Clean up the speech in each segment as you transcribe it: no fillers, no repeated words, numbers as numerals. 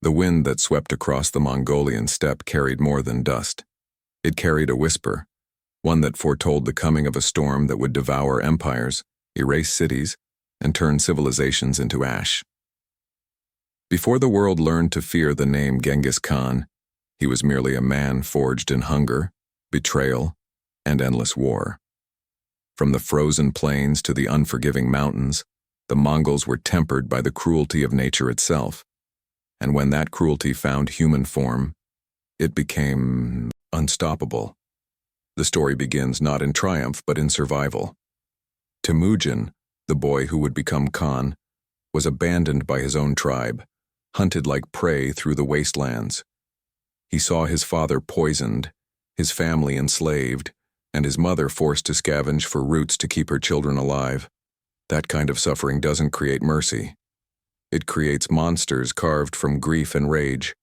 The wind that swept across the Mongolian steppe carried more than dust. It carried a whisper, one that foretold the coming of a storm that would devour empires, erase cities, and turn civilizations into ash. Before the world learned to fear the name Genghis Khan, he was merely a man forged in hunger, betrayal, and endless war. From the frozen plains to the unforgiving mountains, the Mongols were tempered by the cruelty of nature itself. And when that cruelty found human form, it became unstoppable. The story begins not in triumph but in survival. Temujin, the boy who would become Khan, was abandoned by his own tribe, hunted like prey through the wastelands. He saw his father poisoned, his family enslaved, and his mother forced to scavenge for roots to keep her children alive. That kind of suffering doesn't create mercy. It creates monsters carved from grief and rage.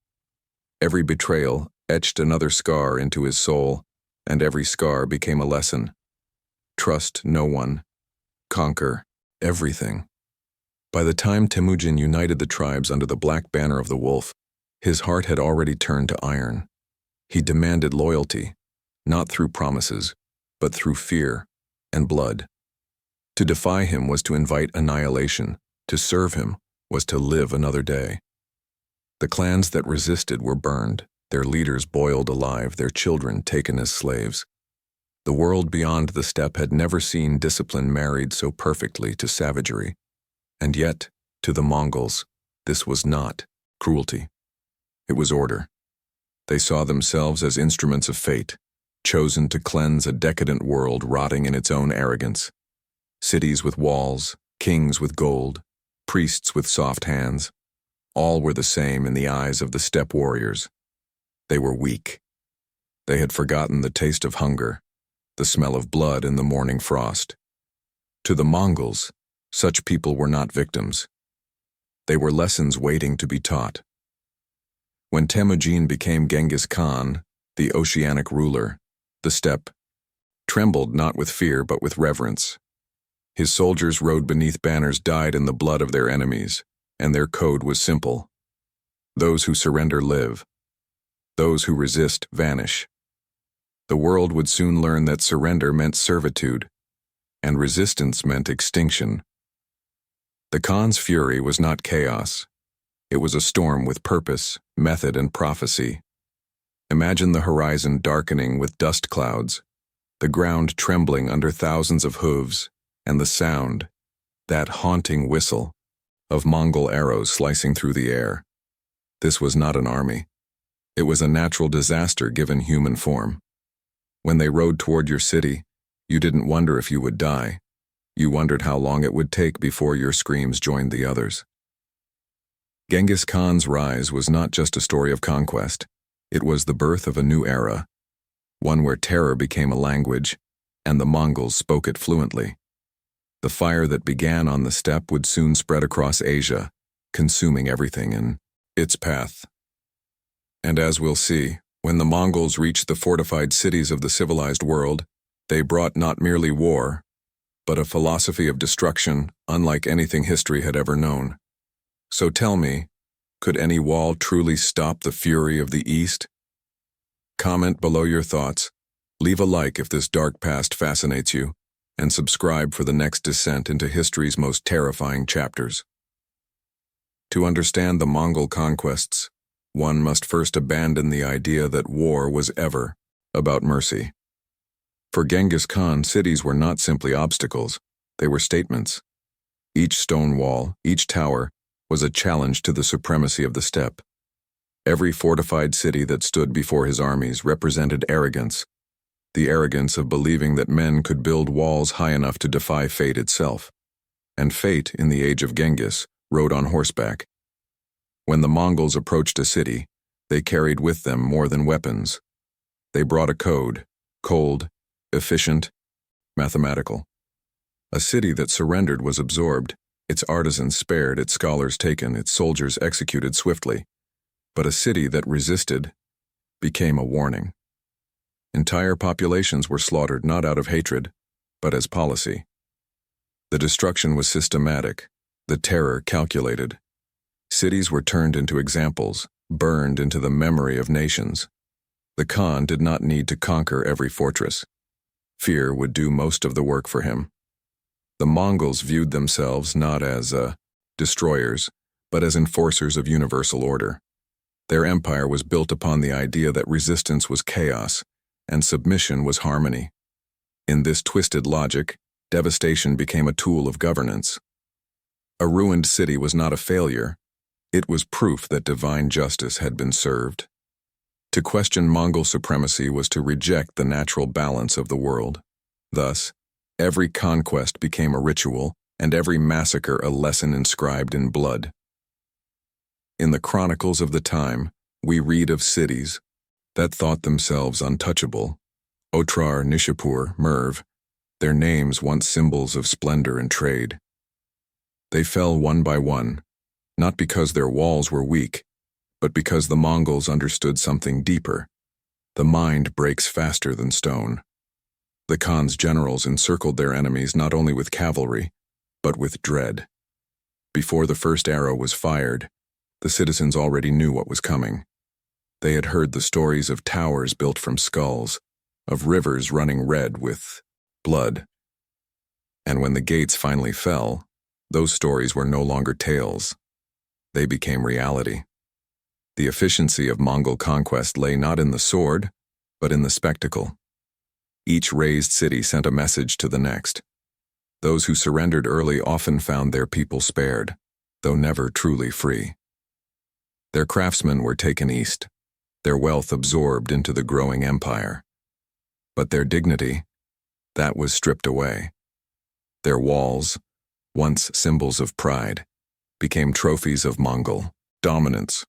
Every betrayal etched another scar into his soul, and every scar became a lesson. Trust no one. Conquer everything. By the time Temujin united the tribes under the black banner of the wolf, his heart had already turned to iron. He demanded loyalty, not through promises, but through fear and blood. To defy him was to invite annihilation. To serve him was to live another day. The clans that resisted were burned, their leaders boiled alive, their children taken as slaves. The world beyond the steppe had never seen discipline married so perfectly to savagery. And yet, to the Mongols, this was not cruelty. It was order. They saw themselves as instruments of fate, chosen to cleanse a decadent world rotting in its own arrogance. Cities with walls, kings with gold, priests with soft hands, all were the same in the eyes of the steppe warriors. They were weak. They had forgotten the taste of hunger, the smell of blood in the morning frost. To the Mongols, such people were not victims. They were lessons waiting to be taught. When Temujin became Genghis Khan, the oceanic ruler, the steppe trembled not with fear but with reverence. His soldiers rode beneath banners dyed in the blood of their enemies, and their code was simple. Those who surrender live. Those who resist vanish. The world would soon learn that surrender meant servitude, and resistance meant extinction. The Khan's fury was not chaos. It was a storm with purpose, method, and prophecy. Imagine the horizon darkening with dust clouds, the ground trembling under thousands of hooves, and the sound, that haunting whistle, of Mongol arrows slicing through the air. This was not an army. It was a natural disaster given human form. When they rode toward your city, you didn't wonder if you would die. You wondered how long it would take before your screams joined the others. Genghis Khan's rise was not just a story of conquest. It was the birth of a new era, one where terror became a language, and the Mongols spoke it fluently. The fire that began on the steppe would soon spread across Asia, consuming everything in its path. And as we'll see, when the Mongols reached the fortified cities of the civilized world, they brought not merely war, but a philosophy of destruction unlike anything history had ever known. So tell me, could any wall truly stop the fury of the East? Comment below your thoughts, leave a like if this dark past fascinates you, and subscribe for the next descent into history's most terrifying chapters. To understand the Mongol conquests, one must first abandon the idea that war was ever about mercy. For Genghis Khan, cities were not simply obstacles, they were statements. Each stone wall, each tower, was a challenge to the supremacy of the steppe. Every fortified city that stood before his armies represented arrogance, the arrogance of believing that men could build walls high enough to defy fate itself. And fate, in the age of Genghis, rode on horseback. When the Mongols approached a city, they carried with them more than weapons. They brought a code, cold, efficient, mathematical. A city that surrendered was absorbed, its artisans spared, its scholars taken, its soldiers executed swiftly. But a city that resisted became a warning. Entire populations were slaughtered not out of hatred, but as policy. The destruction was systematic, the terror calculated. Cities were turned into examples, burned into the memory of nations. The Khan did not need to conquer every fortress. Fear would do most of the work for him. The Mongols viewed themselves not as destroyers, but as enforcers of universal order. Their empire was built upon the idea that resistance was chaos and submission was harmony. In this twisted logic, devastation became a tool of governance. A ruined city was not a failure. It was proof that divine justice had been served. To question Mongol supremacy was to reject the natural balance of the world. Thus, every conquest became a ritual, and every massacre a lesson inscribed in blood. In the chronicles of the time, we read of cities that thought themselves untouchable. Otrar, Nishapur, Merv, their names once symbols of splendor and trade. They fell one by one, not because their walls were weak, but because the Mongols understood something deeper. The mind breaks faster than stone. The Khan's generals encircled their enemies not only with cavalry, but with dread. Before the first arrow was fired, the citizens already knew what was coming. They had heard the stories of towers built from skulls, of rivers running red with blood. And when the gates finally fell, those stories were no longer tales. They became reality. The efficiency of Mongol conquest lay not in the sword, but in the spectacle. Each razed city sent a message to the next. Those who surrendered early often found their people spared, though never truly free. Their craftsmen were taken east, their wealth absorbed into the growing empire. But their dignity, that was stripped away. Their walls, once symbols of pride, became trophies of Mongol dominance.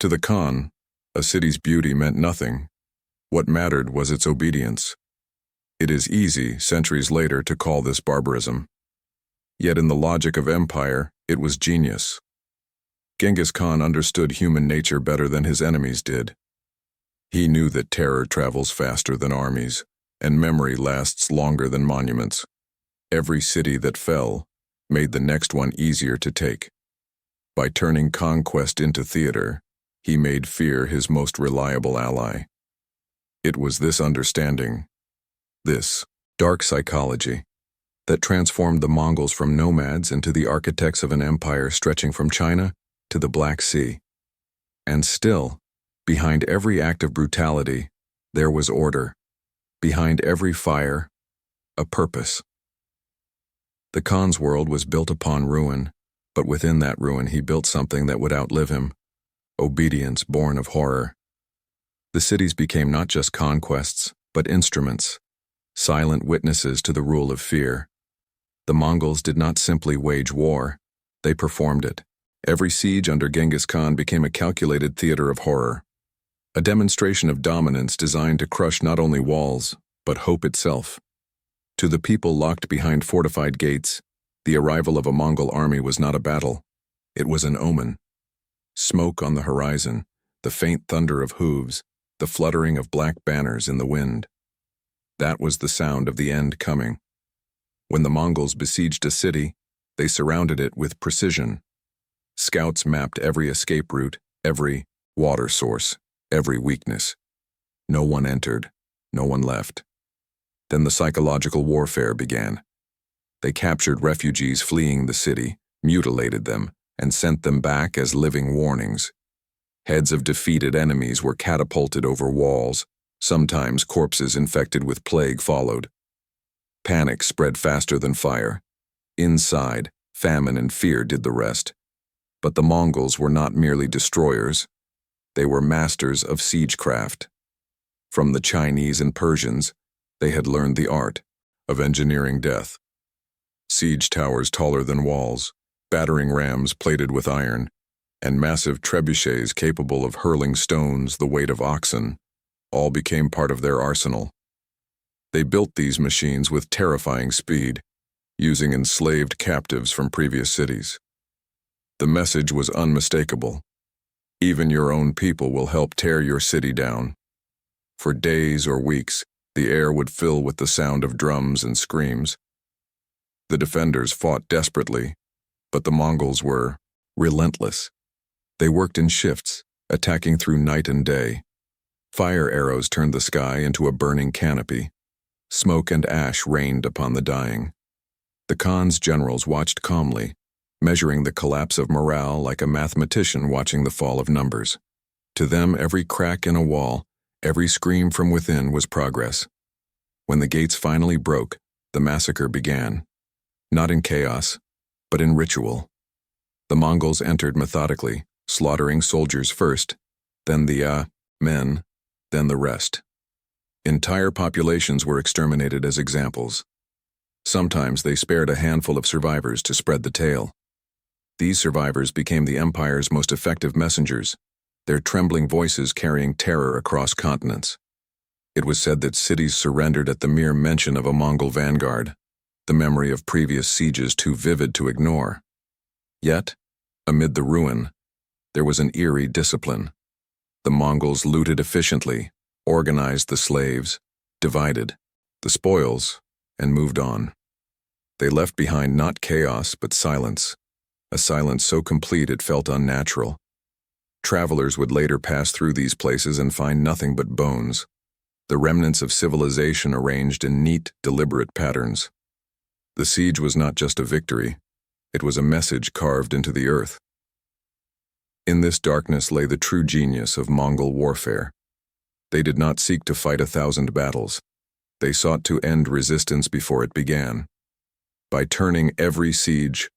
To the Khan, a city's beauty meant nothing. What mattered was its obedience. It is easy, centuries later, to call this barbarism. Yet in the logic of empire, it was genius. Genghis Khan understood human nature better than his enemies did. He knew that terror travels faster than armies, and memory lasts longer than monuments. Every city that fell made the next one easier to take. By turning conquest into theater, he made fear his most reliable ally. It was this understanding, this dark psychology, that transformed the Mongols from nomads into the architects of an empire stretching from China to the Black Sea. And still, behind every act of brutality, there was order. Behind every fire, a purpose. The Khan's world was built upon ruin, but within that ruin he built something that would outlive him. Obedience born of horror. The cities became not just conquests, but instruments, silent witnesses to the rule of fear. The Mongols did not simply wage war, they performed it. Every siege under Genghis Khan became a calculated theater of horror, a demonstration of dominance designed to crush not only walls, but hope itself. To the people locked behind fortified gates, the arrival of a Mongol army was not a battle, it was an omen. Smoke on the horizon, the faint thunder of hooves, the fluttering of black banners in the wind. That was the sound of the end coming. When the Mongols besieged a city, they surrounded it with precision. Scouts mapped every escape route, every water source, every weakness. No one entered, no one left. Then the psychological warfare began. They captured refugees fleeing the city, mutilated them, and sent them back as living warnings. Heads of defeated enemies were catapulted over walls. Sometimes corpses infected with plague followed. Panic spread faster than fire. Inside, famine and fear did the rest. But the Mongols were not merely destroyers. They were masters of siegecraft. From the Chinese and Persians, they had learned the art of engineering death. Siege towers taller than walls, battering rams plated with iron, and massive trebuchets capable of hurling stones the weight of oxen, all became part of their arsenal. They built these machines with terrifying speed, using enslaved captives from previous cities. The message was unmistakable. Even your own people will help tear your city down. For days or weeks, the air would fill with the sound of drums and screams. The defenders fought desperately, but the Mongols were relentless. They worked in shifts, attacking through night and day. Fire arrows turned the sky into a burning canopy. Smoke and ash rained upon the dying. The Khan's generals watched calmly, measuring the collapse of morale like a mathematician watching the fall of numbers. To them, every crack in a wall, every scream from within was progress. When the gates finally broke, the massacre began. Not in chaos, but in ritual. The Mongols entered methodically, slaughtering soldiers first, then the men, then the rest. Entire populations were exterminated as examples. Sometimes they spared a handful of survivors to spread the tale. These survivors became the empire's most effective messengers, their trembling voices carrying terror across continents. It was said that cities surrendered at the mere mention of a Mongol vanguard, the memory of previous sieges too vivid to ignore. Yet, amid the ruin, there was an eerie discipline. The Mongols looted efficiently, organized the slaves, divided the spoils, and moved on. They left behind not chaos but silence, a silence so complete it felt unnatural. Travelers would later pass through these places and find nothing but bones, the remnants of civilization arranged in neat, deliberate patterns. The siege was not just a victory, it was a message carved into the earth. In this darkness lay the true genius of Mongol warfare. They did not seek to fight 1,000 battles. They sought to end resistance before it began. By turning every siege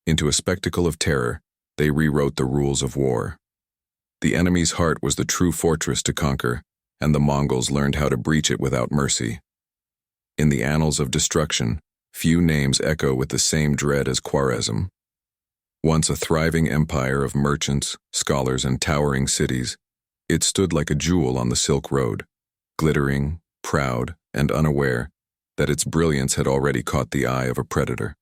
into a spectacle of terror, they rewrote the rules of war. The enemy's heart was the true fortress to conquer, and the Mongols learned how to breach it without mercy. In the annals of destruction, few names echo with the same dread as Khwarezm. Once a thriving empire of merchants, scholars, and towering cities, it stood like a jewel on the Silk Road, glittering, proud, and unaware that its brilliance had already caught the eye of a predator.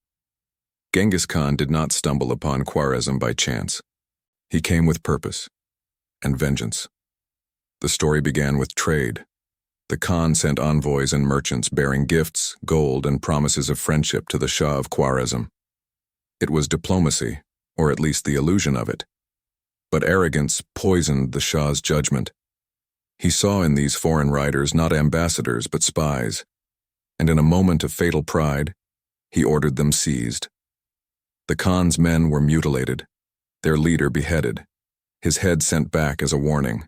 Genghis Khan did not stumble upon Khwarezm by chance. He came with purpose and vengeance. The story began with trade. The Khan sent envoys and merchants bearing gifts, gold, and promises of friendship to the Shah of Khwarezm. It was diplomacy, or at least the illusion of it. But arrogance poisoned the Shah's judgment. He saw in these foreign riders not ambassadors but spies, and in a moment of fatal pride, he ordered them seized. The Khan's men were mutilated, their leader beheaded, his head sent back as a warning.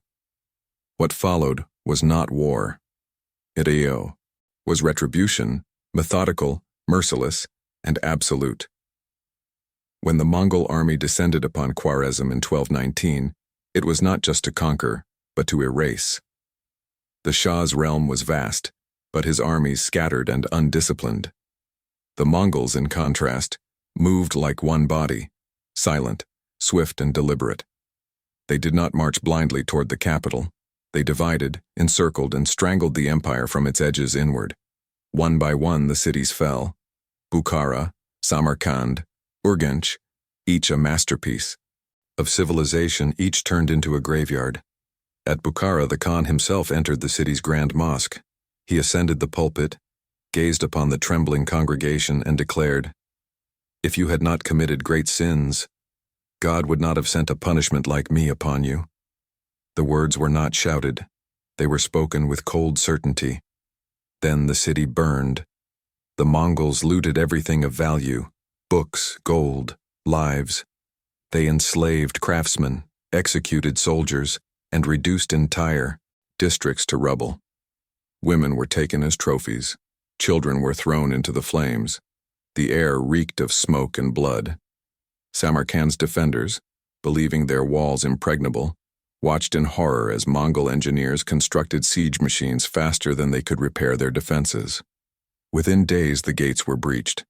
What followed was not war. It was retribution, methodical, merciless, and absolute. When the Mongol army descended upon Khwarezm in 1219, it was not just to conquer, but to erase. The Shah's realm was vast, but his armies scattered and undisciplined. The Mongols, in contrast, moved like one body, silent, swift, and deliberate. They did not march blindly toward the capital. They divided, encircled, and strangled the empire from its edges inward. One by one the cities fell. Bukhara, Samarkand, Urgench, each a masterpiece. Of civilization, each turned into a graveyard. At Bukhara, the Khan himself entered the city's grand mosque. He ascended the pulpit, gazed upon the trembling congregation, and declared, "If you had not committed great sins, God would not have sent a punishment like me upon you." The words were not shouted. They were spoken with cold certainty. Then the city burned. The Mongols looted everything of value: books, gold, lives. They enslaved craftsmen, executed soldiers, and reduced entire districts to rubble. Women were taken as trophies. Children were thrown into the flames. The air reeked of smoke and blood. Samarkand's defenders, believing their walls impregnable, watched in horror as Mongol engineers constructed siege machines faster than they could repair their defenses. Within days, the gates were breached.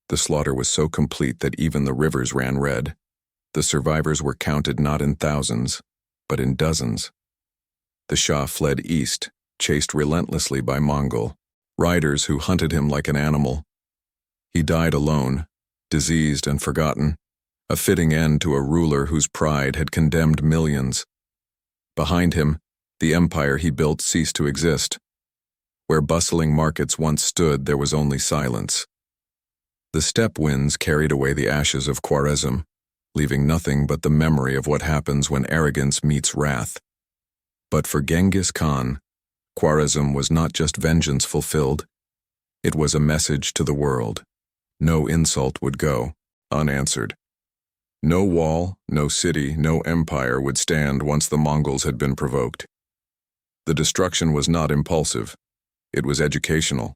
The slaughter was so complete that even the rivers ran red. The survivors were counted not in thousands, but in dozens. The Shah fled east, chased relentlessly by Mongol riders who hunted him like an animal. He died alone, diseased and forgotten, a fitting end to a ruler whose pride had condemned millions. Behind him, the empire he built ceased to exist. Where bustling markets once stood, there was only silence. The steppe winds carried away the ashes of Khwarezm, leaving nothing but the memory of what happens when arrogance meets wrath. But for Genghis Khan, Khwarezm was not just vengeance fulfilled, it was a message to the world. No insult would go unanswered. No wall, no city, no empire would stand once the Mongols had been provoked. The destruction was not impulsive, it was educational.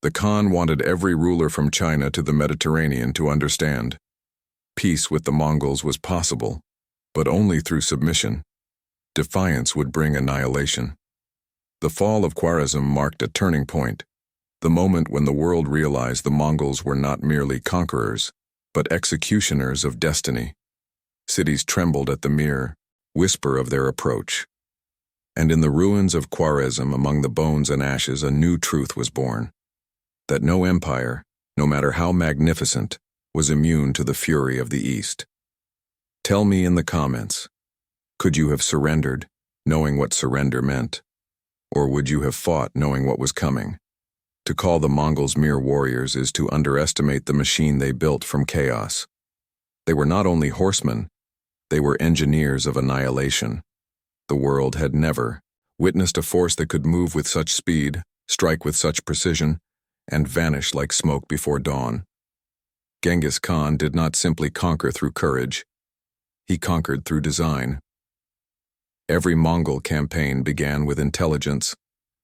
The Khan wanted every ruler from China to the Mediterranean to understand. Peace with the Mongols was possible, but only through submission. Defiance would bring annihilation. The fall of Khwarezm marked a turning point, the moment when the world realized the Mongols were not merely conquerors, but executioners of destiny. Cities trembled at the mere whisper of their approach. And in the ruins of Khwarezm, among the bones and ashes, a new truth was born. That no empire, no matter how magnificent, was immune to the fury of the East. Tell me in the comments, could you have surrendered, knowing what surrender meant? Or would you have fought knowing what was coming? To call the Mongols mere warriors is to underestimate the machine they built from chaos. They were not only horsemen, they were engineers of annihilation. The world had never witnessed a force that could move with such speed, strike with such precision, and vanish like smoke before dawn. Genghis Khan did not simply conquer through courage, he conquered through design. Every Mongol campaign began with intelligence.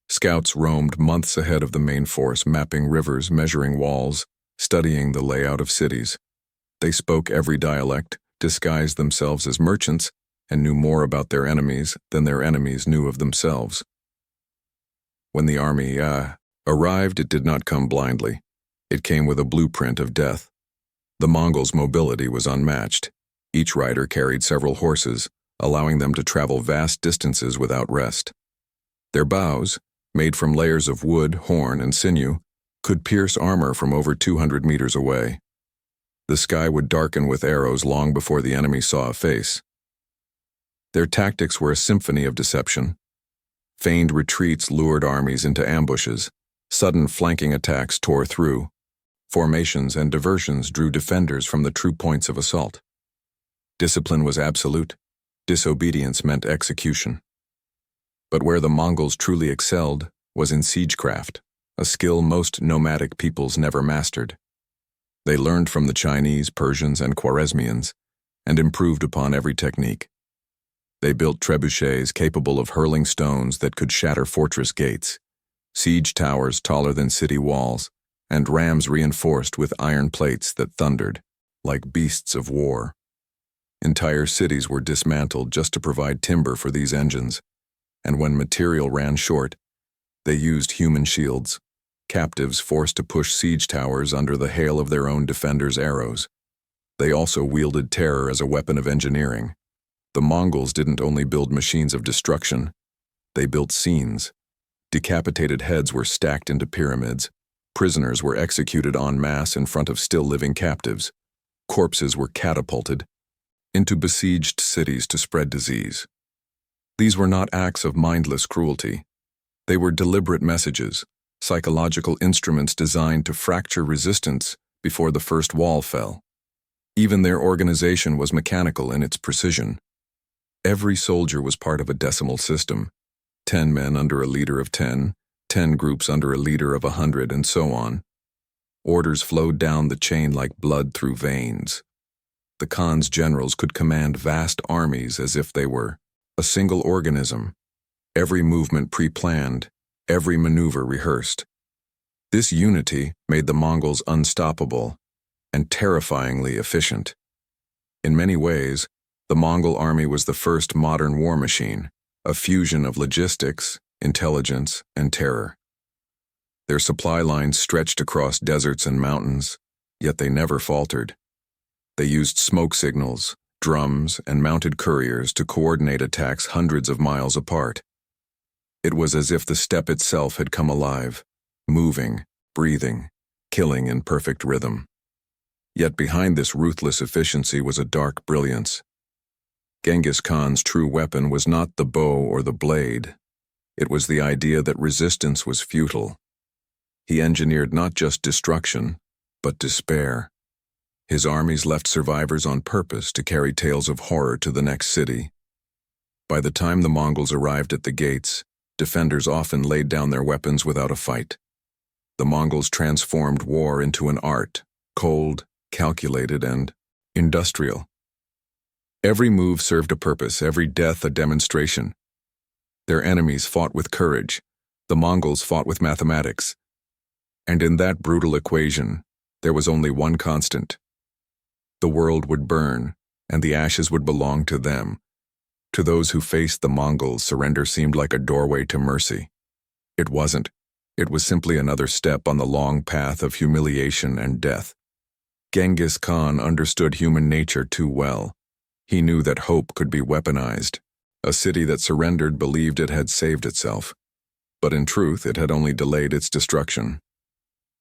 Scouts roamed months ahead of the main force, mapping rivers, measuring walls, studying the layout of cities. They spoke every dialect, disguised themselves as merchants, and knew more about their enemies than their enemies knew of themselves. When the army arrived, it did not come blindly. It came with a blueprint of death. The Mongols' mobility was unmatched. Each rider carried several horses, allowing them to travel vast distances without rest. Their bows, made from layers of wood, horn, and sinew, could pierce armor from over 200 meters away. The sky would darken with arrows long before the enemy saw a face. Their tactics were a symphony of deception. Feigned retreats lured armies into ambushes. Sudden flanking attacks tore through. Formations and diversions drew defenders from the true points of assault. Discipline was absolute. Disobedience meant execution. But where the Mongols truly excelled was in siegecraft, a skill most nomadic peoples never mastered. They learned from the Chinese, Persians, and Khwarezmians, and improved upon every technique. They built trebuchets capable of hurling stones that could shatter fortress gates, siege towers taller than city walls, and rams reinforced with iron plates that thundered, like beasts of war. Entire cities were dismantled just to provide timber for these engines, and when material ran short, they used human shields, captives forced to push siege towers under the hail of their own defenders' arrows. They also wielded terror as a weapon of engineering. The Mongols didn't only build machines of destruction, they built scenes. Decapitated heads were stacked into pyramids. Prisoners were executed en masse in front of still-living captives. Corpses were catapulted into besieged cities to spread disease. These were not acts of mindless cruelty. They were deliberate messages, psychological instruments designed to fracture resistance before the first wall fell. Even their organization was mechanical in its precision. Every soldier was part of a decimal system, 10 men under a leader of 10, 10 groups under a leader of 100, and so on. Orders flowed down the chain like blood through veins. The Khan's generals could command vast armies as if they were a single organism, every movement pre-planned, every maneuver rehearsed. This unity made the Mongols unstoppable and terrifyingly efficient. In many ways, the Mongol army was the first modern war machine, a fusion of logistics, intelligence, and terror. Their supply lines stretched across deserts and mountains, yet they never faltered. They used smoke signals, drums, and mounted couriers to coordinate attacks hundreds of miles apart. It was as if the steppe itself had come alive, moving, breathing, killing in perfect rhythm. Yet behind this ruthless efficiency was a dark brilliance. Genghis Khan's true weapon was not the bow or the blade. It was the idea that resistance was futile. He engineered not just destruction, but despair. His armies left survivors on purpose to carry tales of horror to the next city. By the time the Mongols arrived at the gates, defenders often laid down their weapons without a fight. The Mongols transformed war into an art, cold, calculated, and industrial. Every move served a purpose, every death a demonstration. Their enemies fought with courage, the Mongols fought with mathematics. And in that brutal equation, there was only one constant. The world would burn, and the ashes would belong to them. To those who faced the Mongols, surrender seemed like a doorway to mercy. It wasn't. It was simply another step on the long path of humiliation and death. Genghis Khan understood human nature too well. He knew that hope could be weaponized. A city that surrendered believed it had saved itself. But in truth, it had only delayed its destruction.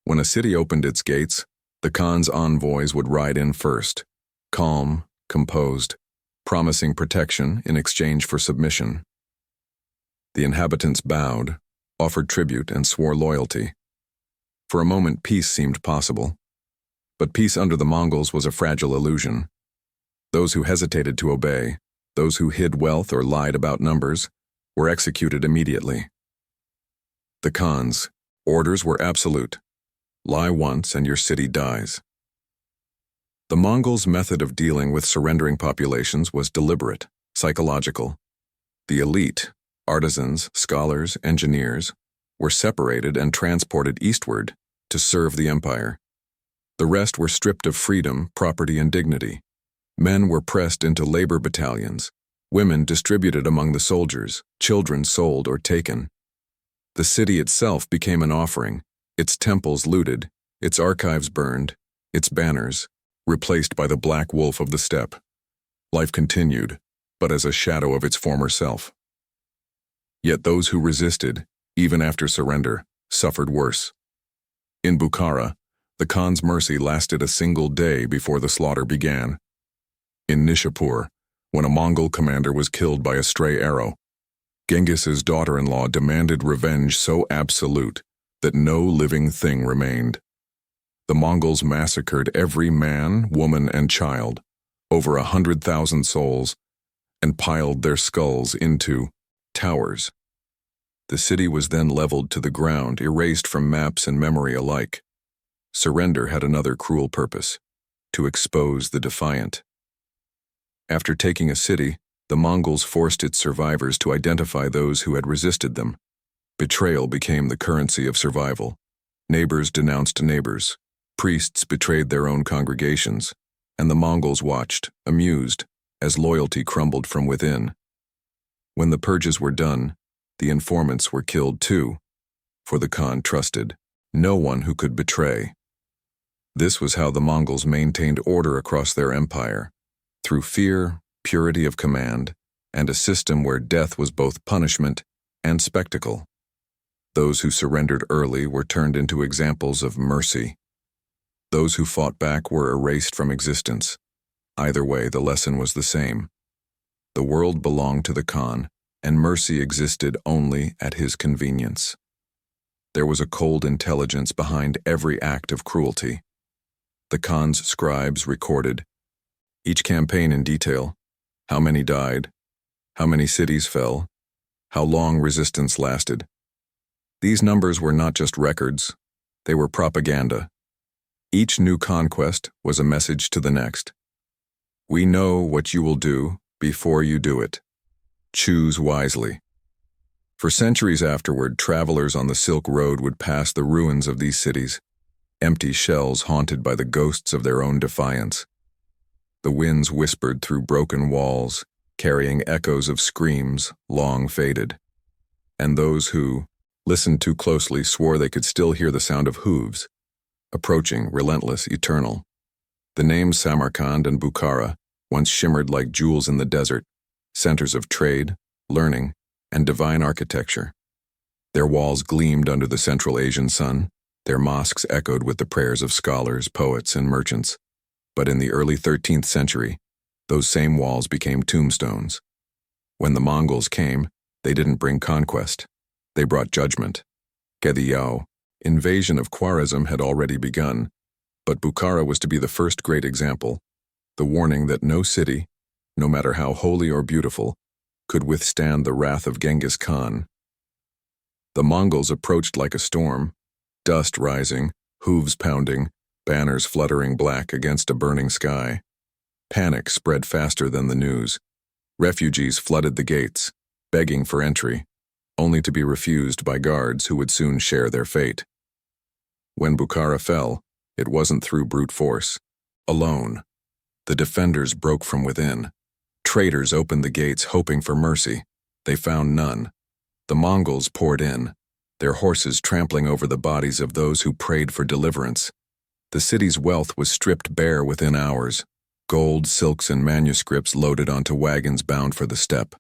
When a city opened its gates, the Khan's envoys would ride in first, calm, composed, promising protection in exchange for submission. The inhabitants bowed, offered tribute, and swore loyalty. For a moment, peace seemed possible. But peace under the Mongols was a fragile illusion. Those who hesitated to obey, those who hid wealth or lied about numbers, were executed immediately. The Khan's orders were absolute. Lie once and your city dies. The Mongols' method of dealing with surrendering populations was deliberate, psychological. The elite, artisans, scholars, engineers, were separated and transported eastward to serve the empire. The rest were stripped of freedom, property, and dignity. Men were pressed into labor battalions, women distributed among the soldiers, children sold or taken. The city itself became an offering, its temples looted, its archives burned, its banners replaced by the black wolf of the steppe. Life continued, but as a shadow of its former self. Yet those who resisted, even after surrender, suffered worse. In Bukhara, the Khan's mercy lasted a single day before the slaughter began. In Nishapur, when a Mongol commander was killed by a stray arrow, Genghis's daughter-in-law demanded revenge so absolute that no living thing remained. The Mongols massacred every man, woman, and child, over 100,000 souls, and piled their skulls into towers. The city was then leveled to the ground, erased from maps and memory alike. Surrender had another cruel purpose: to expose the defiant. After taking a city, the Mongols forced its survivors to identify those who had resisted them. Betrayal became the currency of survival. Neighbors denounced neighbors. Priests betrayed their own congregations, and the Mongols watched, amused, as loyalty crumbled from within. When the purges were done, the informants were killed too, for the Khan trusted no one who could betray. This was how the Mongols maintained order across their empire, through fear, purity of command, and a system where death was both punishment and spectacle. Those who surrendered early were turned into examples of mercy. Those who fought back were erased from existence. Either way, the lesson was the same. The world belonged to the Khan, and mercy existed only at his convenience. There was a cold intelligence behind every act of cruelty. The Khan's scribes recorded each campaign in detail: how many died, how many cities fell, how long resistance lasted. These numbers were not just records, they were propaganda. Each new conquest was a message to the next. We know what you will do before you do it. Choose wisely. For centuries afterward, travelers on the Silk Road would pass the ruins of these cities, empty shells haunted by the ghosts of their own defiance. The winds whispered through broken walls, carrying echoes of screams long faded. And those who listened too closely swore they could still hear the sound of hooves, approaching, relentless, eternal. The names Samarkand and Bukhara once shimmered like jewels in the desert, centers of trade, learning, and divine architecture. Their walls gleamed under the Central Asian sun, their mosques echoed with the prayers of scholars, poets, and merchants. But in the early 13th century, those same walls became tombstones. When the Mongols came, they didn't bring conquest. They brought judgment. Gediyao, invasion of Khwarezm, had already begun, But Bukhara was to be the first great example, the warning that no city, no matter how holy or beautiful, could withstand the wrath of Genghis Khan. The Mongols approached like a storm, dust rising, hooves pounding, banners fluttering black against a burning sky. Panic spread faster than the news. Refugees flooded the gates, begging for entry, only to be refused by guards who would soon share their fate. When Bukhara fell, it wasn't through brute force. Alone, the defenders broke from within. Traitors opened the gates hoping for mercy. They found none. The Mongols poured in, their horses trampling over the bodies of those who prayed for deliverance. The city's wealth was stripped bare within hours. Gold, silks, and manuscripts loaded onto wagons bound for the steppe.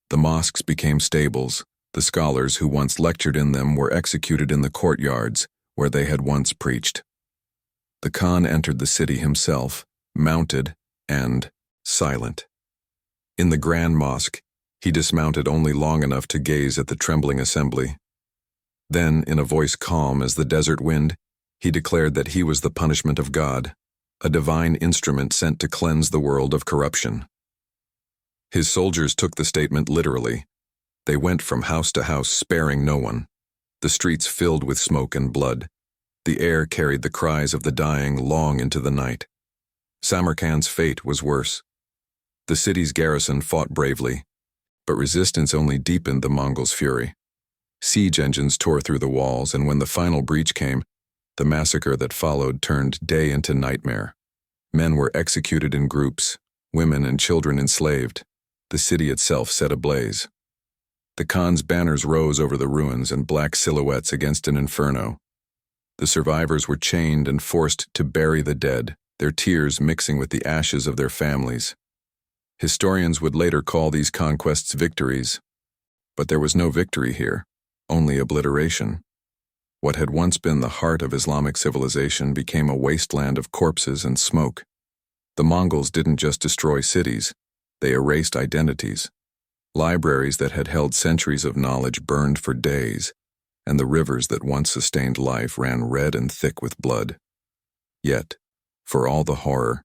The mosques became stables. The scholars who once lectured in them were executed in the courtyards where they had once preached. The Khan entered the city himself, mounted and silent. In the Grand Mosque, he dismounted only long enough to gaze at the trembling assembly. Then, in a voice calm as the desert wind, he declared that he was the punishment of God, a divine instrument sent to cleanse the world of corruption. His soldiers took the statement literally. They went from house to house, sparing no one. The streets filled with smoke and blood. The air carried the cries of the dying long into the night. Samarkand's fate was worse. The city's garrison fought bravely, but resistance only deepened the Mongols' fury. Siege engines tore through the walls, and when the final breach came, the massacre that followed turned day into nightmare. Men were executed in groups, women and children enslaved. The city itself set ablaze. The Khan's banners rose over the ruins in black silhouettes against an inferno. The survivors were chained and forced to bury the dead, their tears mixing with the ashes of their families. Historians would later call these conquests victories. But there was no victory here, only obliteration. What had once been the heart of Islamic civilization became a wasteland of corpses and smoke. The Mongols didn't just destroy cities, they erased identities. Libraries that had held centuries of knowledge burned for days, and the rivers that once sustained life ran red and thick with blood. Yet, for all the horror,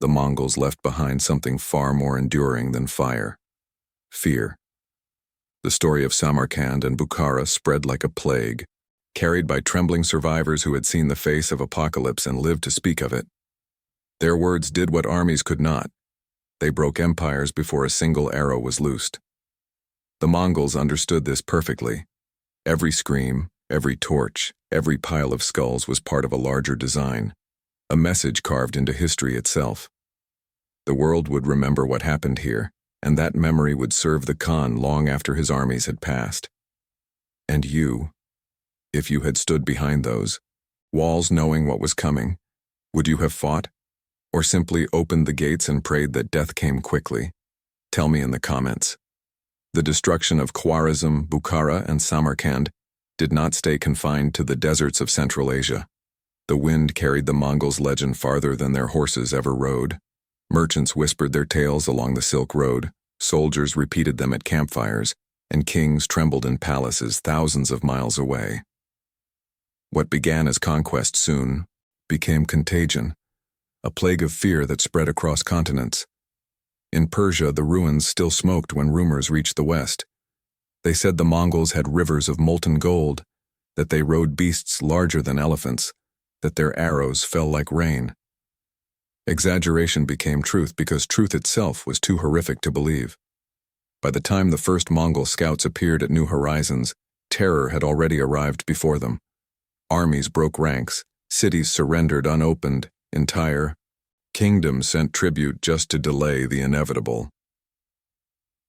the Mongols left behind something far more enduring than fire: fear. The story of Samarkand and Bukhara spread like a plague, carried by trembling survivors who had seen the face of apocalypse and lived to speak of it. Their words did what armies could not. They broke empires before a single arrow was loosed. The Mongols understood this perfectly. Every scream, every torch, every pile of skulls was part of a larger design, a message carved into history itself. The world would remember what happened here, and that memory would serve the Khan long after his armies had passed. And you, if you had stood behind those walls knowing what was coming, would you have fought? Or simply opened the gates and prayed that death came quickly? Tell me in the comments. The destruction of Khwarazm, Bukhara, and Samarkand did not stay confined to the deserts of Central Asia. The wind carried the Mongols' legend farther than their horses ever rode. Merchants whispered their tales along the Silk Road, soldiers repeated them at campfires, and kings trembled in palaces thousands of miles away. What began as conquest soon became contagion, a plague of fear that spread across continents. In Persia, the ruins still smoked when rumors reached the west. They said the Mongols had rivers of molten gold, that they rode beasts larger than elephants, that their arrows fell like rain. Exaggeration became truth because truth itself was too horrific to believe. By the time the first Mongol scouts appeared at New Horizons, terror had already arrived before them. Armies broke ranks, cities surrendered unopened, entire kingdoms sent tribute just to delay the inevitable.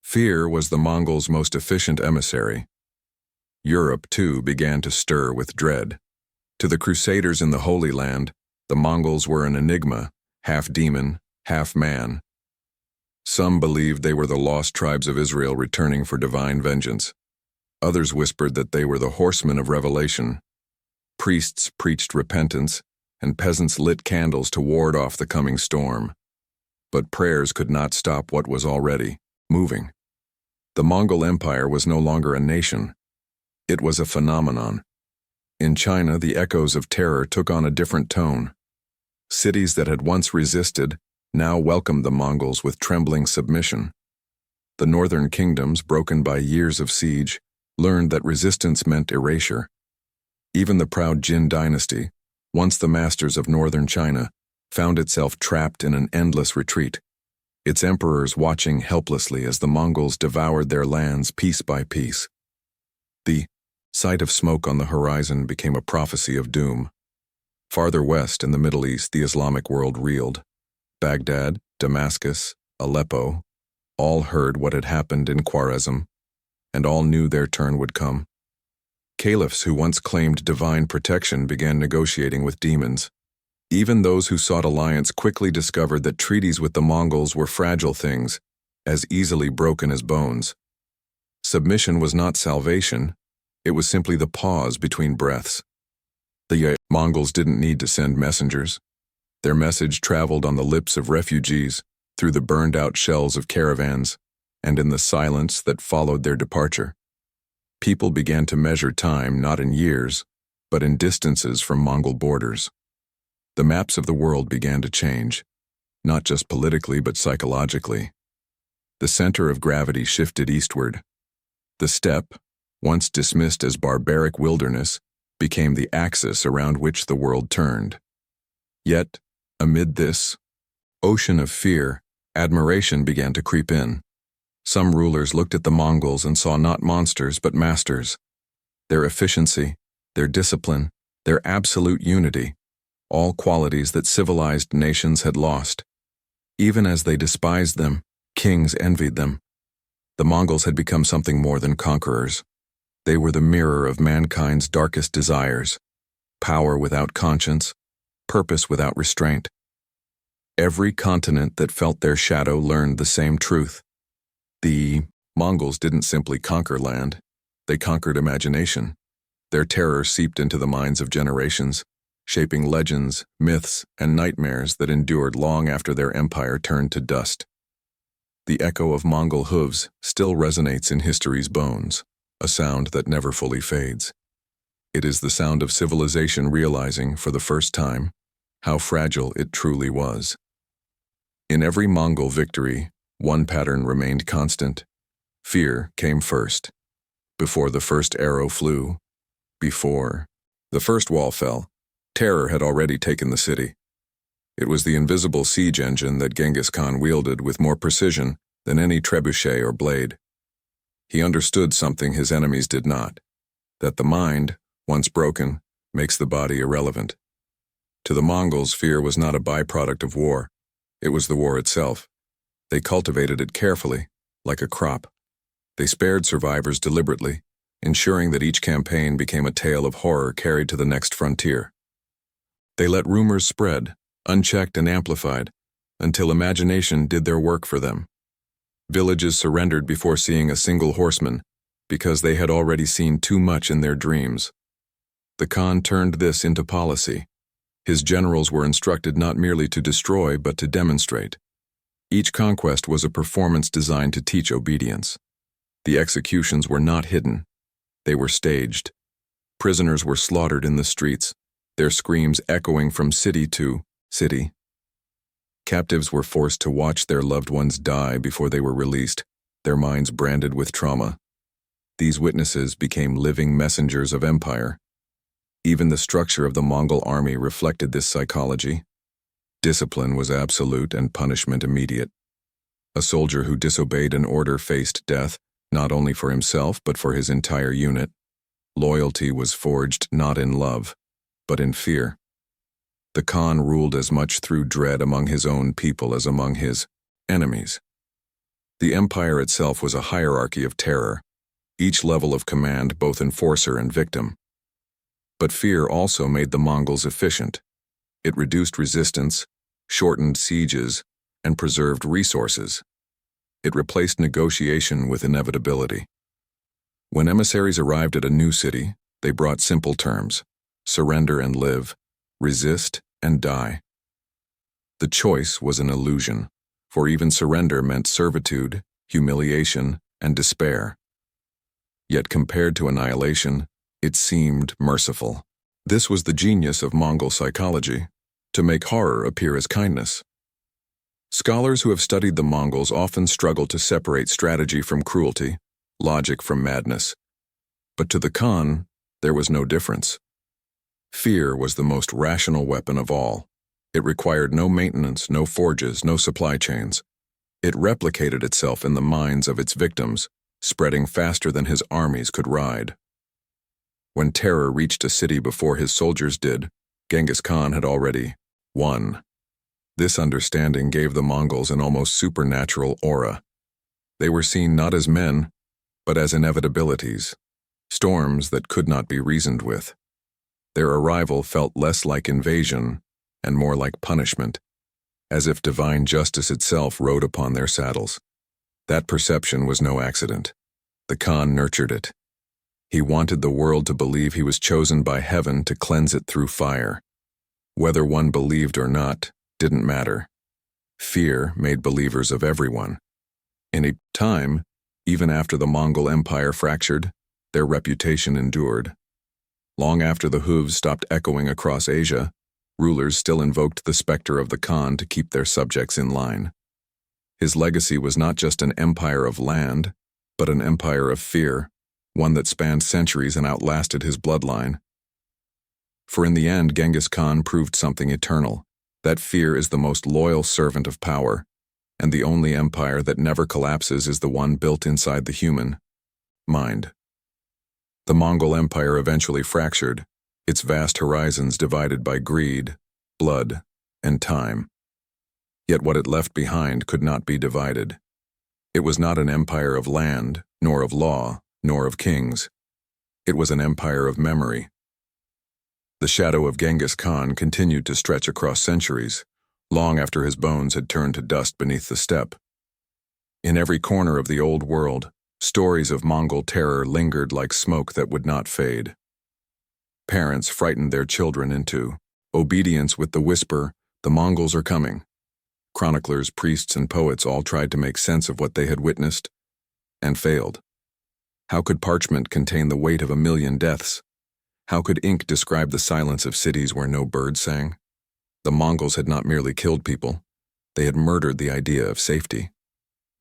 Fear was the Mongols' most efficient emissary. Europe, too, began to stir with dread. To the Crusaders in the Holy Land, the Mongols were an enigma, half demon, half man. Some believed they were the lost tribes of Israel returning for divine vengeance. Others whispered that they were the horsemen of revelation. Priests preached repentance, and peasants lit candles to ward off the coming storm. But prayers could not stop what was already moving. The Mongol Empire was no longer a nation. It was a phenomenon. In China, the echoes of terror took on a different tone. Cities that had once resisted now welcomed the Mongols with trembling submission. The northern kingdoms, broken by years of siege, learned that resistance meant erasure. Even the proud Jin dynasty, once the masters of northern China, found itself trapped in an endless retreat, its emperors watching helplessly as the Mongols devoured their lands piece by piece. The sight of smoke on the horizon became a prophecy of doom. Farther west in the Middle East, the Islamic world reeled. Baghdad, Damascus, Aleppo, all heard what had happened in Khwarezm, and all knew their turn would come. Caliphs who once claimed divine protection began negotiating with demons. Even those who sought alliance quickly discovered that treaties with the Mongols were fragile things, as easily broken as bones. Submission was not salvation, it was simply the pause between breaths. The Mongols didn't need to send messengers. Their message traveled on the lips of refugees, through the burned-out shells of caravans, and in the silence that followed their departure. People began to measure time not in years, but in distances from Mongol borders. The maps of the world began to change, not just politically but psychologically. The center of gravity shifted eastward. The steppe, once dismissed as barbaric wilderness, became the axis around which the world turned. Yet, amid this ocean of fear, admiration began to creep in. Some rulers looked at the Mongols and saw not monsters but masters. Their efficiency, their discipline, their absolute unity, all qualities that civilized nations had lost. Even as they despised them, kings envied them. The Mongols had become something more than conquerors. They were the mirror of mankind's darkest desires: power without conscience, purpose without restraint. Every continent that felt their shadow learned the same truth. The Mongols didn't simply conquer land, they conquered imagination. Their terror seeped into the minds of generations, shaping legends, myths, and nightmares that endured long after their empire turned to dust. The echo of Mongol hooves still resonates in history's bones, a sound that never fully fades. It is the sound of civilization realizing, for the first time, how fragile it truly was. In every Mongol victory, one pattern remained constant. Fear came first. Before the first arrow flew, before the first wall fell, terror had already taken the city. It was the invisible siege engine that Genghis Khan wielded with more precision than any trebuchet or blade. He understood something his enemies did not, that the mind, once broken, makes the body irrelevant. To the Mongols, fear was not a byproduct of war. It was the war itself. They cultivated it carefully, like a crop. They spared survivors deliberately, ensuring that each campaign became a tale of horror carried to the next frontier. They let rumors spread, unchecked and amplified, until imagination did their work for them. Villages surrendered before seeing a single horseman, because they had already seen too much in their dreams. The Khan turned this into policy. His generals were instructed not merely to destroy but to demonstrate. Each conquest was a performance designed to teach obedience. The executions were not hidden. They were staged. Prisoners were slaughtered in the streets, their screams echoing from city to city. Captives were forced to watch their loved ones die before they were released, their minds branded with trauma. These witnesses became living messengers of empire. Even the structure of the Mongol army reflected this psychology. Discipline was absolute and punishment immediate. A soldier who disobeyed an order faced death, not only for himself but for his entire unit. Loyalty was forged not in love, but in fear. The Khan ruled as much through dread among his own people as among his enemies. The empire itself was a hierarchy of terror, each level of command both enforcer and victim. But fear also made the Mongols efficient. It reduced resistance, shortened sieges, and preserved resources. It replaced negotiation with inevitability. When emissaries arrived at a new city, they brought simple terms: surrender and live, resist and die. The choice was an illusion, for even surrender meant servitude, humiliation, and despair. Yet compared to annihilation, it seemed merciful. This was the genius of Mongol psychology. to make horror appear as kindness. Scholars who have studied the Mongols often struggle to separate strategy from cruelty, logic from madness. But to the Khan, there was no difference. Fear was the most rational weapon of all. It required no maintenance, no forges, no supply chains. It replicated itself in the minds of its victims, spreading faster than his armies could ride. When terror reached a city before his soldiers did, Genghis Khan had already won. This understanding gave the Mongols an almost supernatural aura. They were seen not as men, but as inevitabilities, storms that could not be reasoned with. Their arrival felt less like invasion and more like punishment, as if divine justice itself rode upon their saddles. That perception was no accident. The Khan nurtured it. He wanted the world to believe he was chosen by heaven to cleanse it through fire. Whether one believed or not didn't matter. Fear made believers of everyone. In a time, even after the Mongol Empire fractured, their reputation endured. Long after the hooves stopped echoing across Asia, rulers still invoked the specter of the Khan to keep their subjects in line. His legacy was not just an empire of land, but an empire of fear, one that spanned centuries and outlasted his bloodline. For in the end, Genghis Khan proved something eternal, that fear is the most loyal servant of power, and the only empire that never collapses is the one built inside the human mind. The Mongol Empire eventually fractured, its vast horizons divided by greed, blood, and time. Yet what it left behind could not be divided. It was not an empire of land, nor of law, nor of kings. It was an empire of memory. The shadow of Genghis Khan continued to stretch across centuries, long after his bones had turned to dust beneath the steppe. In every corner of the old world, stories of Mongol terror lingered like smoke that would not fade. Parents frightened their children into obedience with the whisper, "The Mongols are coming." Chroniclers, priests, and poets all tried to make sense of what they had witnessed, and failed. How could parchment contain the weight of 1,000,000 deaths? How could ink describe the silence of cities where no bird sang? The Mongols had not merely killed people, they had murdered the idea of safety.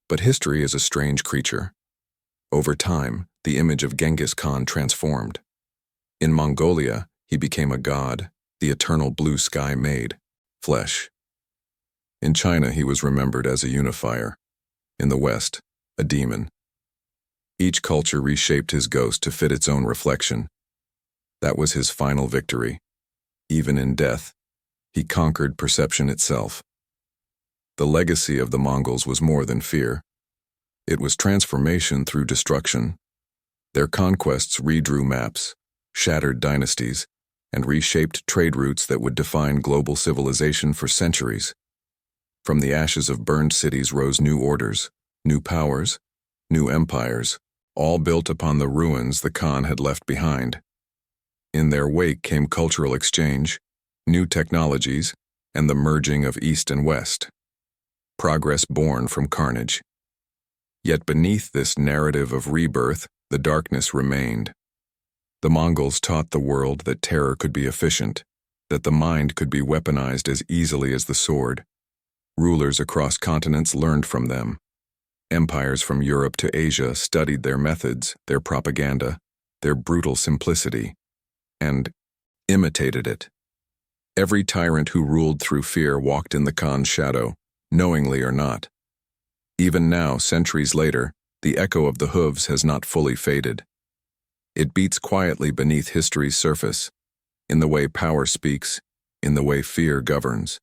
But history is a strange creature. Over time, the image of Genghis Khan transformed. In Mongolia, he became a god, the eternal blue sky made flesh. In China, he was remembered as a unifier. In the West, a demon. Each culture reshaped his ghost to fit its own reflection. That was his final victory. Even in death, he conquered perception itself. The legacy of the Mongols was more than fear. It was transformation through destruction. Their conquests redrew maps, shattered dynasties, and reshaped trade routes that would define global civilization for centuries. From the ashes of burned cities rose new orders, new powers, new empires, all built upon the ruins the Khan had left behind. In their wake came cultural exchange, new technologies, and the merging of East and West. Progress born from carnage. Yet beneath this narrative of rebirth, the darkness remained. The Mongols taught the world that terror could be efficient, that the mind could be weaponized as easily as the sword. Rulers across continents learned from them. Empires from Europe to Asia studied their methods, their propaganda, their brutal simplicity, and imitated it. Every tyrant who ruled through fear walked in the Khan's shadow, knowingly or not. Even now, centuries later, the echo of the hooves has not fully faded. It beats quietly beneath history's surface, in the way power speaks, in the way fear governs.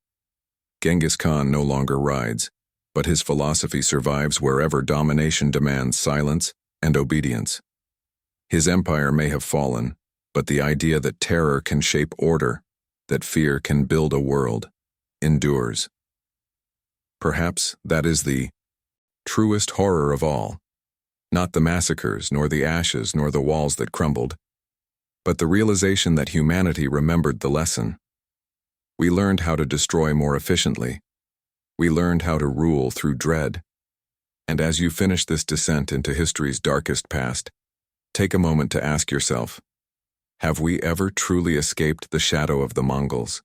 Genghis Khan no longer rides, but his philosophy survives wherever domination demands silence and obedience. His empire may have fallen, but the idea that terror can shape order, that fear can build a world, endures. Perhaps that is the truest horror of all. Not the massacres, nor the ashes, nor the walls that crumbled, but the realization that humanity remembered the lesson. We learned how to destroy more efficiently. We learned how to rule through dread. And as you finish this descent into history's darkest past, take a moment to ask yourself, have we ever truly escaped the shadow of the Mongols?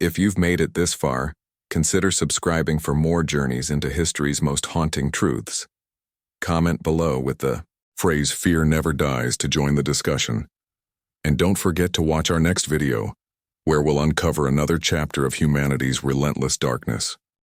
If you've made it this far, consider subscribing for more journeys into history's most haunting truths. Comment below with the phrase "Fear never dies" to join the discussion. And don't forget to watch our next video, where we'll uncover another chapter of humanity's relentless darkness.